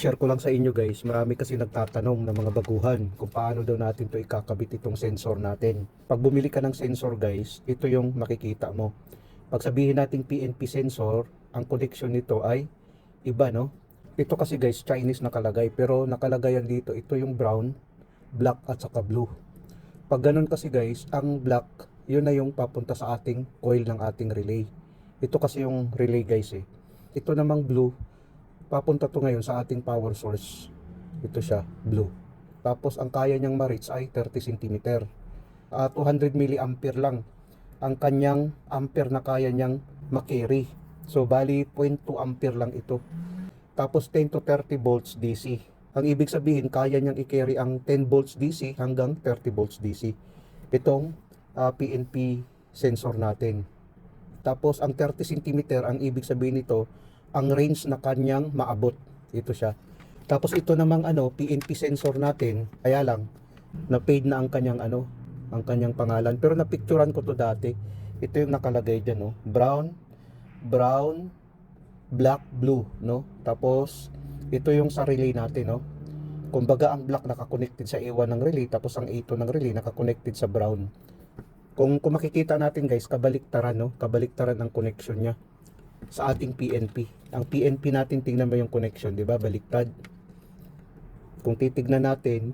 share ko lang sa inyo guys, marami kasi nagtatanong ng mga baguhan kung paano daw natin to ikakabit itong sensor natin. Pag bumili ka ng sensor guys, ito yung makikita mo. Pag sabihin nating PNP sensor, ang connection nito ay iba, no? Ito kasi guys, Chinese nakalagay, pero nakalagay yan dito, ito yung brown, black at saka blue. Pag ganun kasi guys, ang black, yun na yung papunta sa ating coil ng ating relay. Ito kasi yung relay guys eh. Ito namang blue, papunta to ngayon sa ating power source. Ito siya, blue. Tapos ang kaya niyang ma-reach ay 30 cm. 200 milliampere lang ang kanyang ampere na kaya niyang makarry. So bali 0.2 ampere lang ito. Tapos 10 to 30 volts DC. Ang ibig sabihin, kaya niyang i-carry ang 10 volts DC hanggang 30 volts DC. Itong PNP sensor natin. Tapos ang 30 cm, ang ibig sabihin nito, ang range na kanyang maabot. Ito siya. Tapos ito namang PNP sensor natin, kaya lang na-fade na ang kanyang ang kanyang pangalan. Pero napicturan ko to dati. Ito yung nakalagay diyan, no. Brown, black, blue, no. Tapos ito yung sa relay natin, no. Kumbaga ang black naka-connected sa A1 ng relay, tapos ang A2 ng relay naka-connected sa brown. Kung makikita natin guys, kabaliktaran, no? Kabaliktaran ang connection niya sa ating PNP. Ang PNP natin, tingnan mo yung connection, di ba? Baliktad. Kung titignan natin,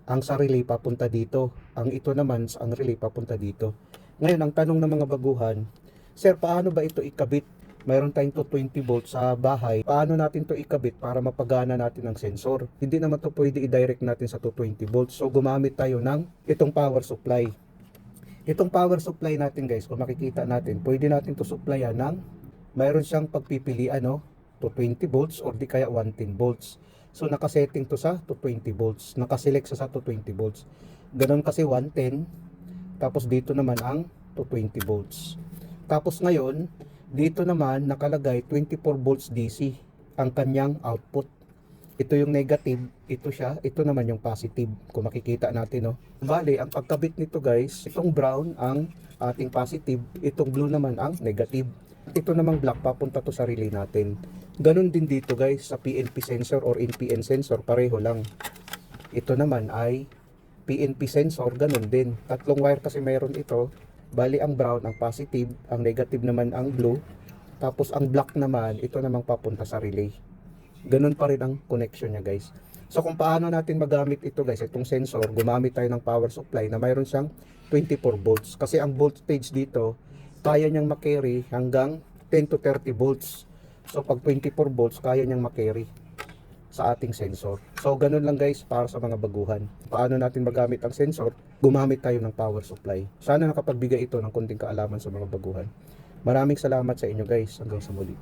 ang sa relay papunta dito. Ang ito naman, ang relay papunta dito. Ngayon, ang tanong ng mga baguhan, sir, paano ba ito ikabit? Mayroon tayong 220 volts sa bahay. Paano natin to ikabit para mapagana natin ang sensor? Hindi naman to pwede i-direct natin sa 220 volts. So, gumamit tayo ng itong power supply. Itong power supply natin guys, kung makikita natin, pwede natin to supplyan ng, mayroon siyang pagpipilian, no? 220 volts or di kaya 110 volts. So nakasetting to sa 220 volts, nakaselect sa 220 volts. Ganon kasi 110, tapos dito naman ang 220 volts. Tapos ngayon, dito naman nakalagay 24 volts DC ang kanyang output. Ito yung negative, ito siya, ito naman yung positive. Kung makikita natin, no. Bale, ang pagkabit nito guys, itong brown ang ating positive, itong blue naman ang negative. Ito namang black, papunta to sa relay natin. Ganon din dito guys, sa PNP sensor or NPN sensor, pareho lang. Ito naman ay PNP sensor, ganon din. Tatlong wire kasi mayroon ito. Bali, ang brown ang positive, ang negative naman ang blue. Tapos ang black naman, ito namang papunta sa relay. Ganun pa rin ang connection niya guys. So kung paano natin magamit ito guys, itong sensor, gumamit tayo ng power supply na mayroon siyang 24 volts. Kasi ang voltage dito, kaya niyang makarry hanggang 10 to 30 volts. So pag 24 volts, kaya niyang makarry sa ating sensor. So ganun lang guys para sa mga baguhan. Paano natin magamit ang sensor? Gumamit tayo ng power supply. Sana nakapagbigay ito ng konting kaalaman sa mga baguhan. Maraming salamat sa inyo guys. Hanggang sa muli.